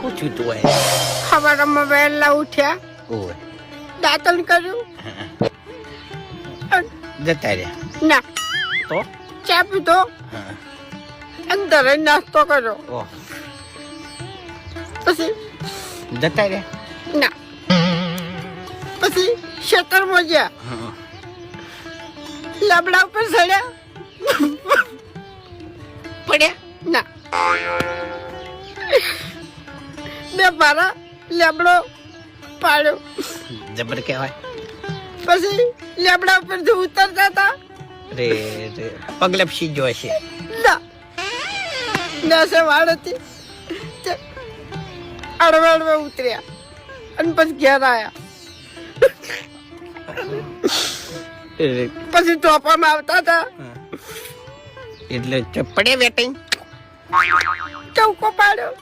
પૂછ્યું તું હોય સવારમાં વહેલા ઉઠ્યા, ઓય દાંતણ કર્યું, જતા રહ્યા ના તો ચા પીધો, હા અંદર જ નાસ્તો કર્યો, ઓહ પછી જતા રહ્યા ના પછી ખેતરમાં ગયા, હા લાબડા ઉપર ચડ્યા, પડ્યા ના બે પારા લેબડો પાડ્યો, જબર કહેવાય પછી લેબડા ઉપર જે ઉતરતા હતા રે રે પગલપસી જો હશે ના નાસે વાળ હતી તે અડવે અડવે ઉતર્યા અને પછી ઘેર આવ્યા, પછી ચોપામાં આવતા હતા એટલે પડે વેટિંગ ચૌકો પાડ્યો,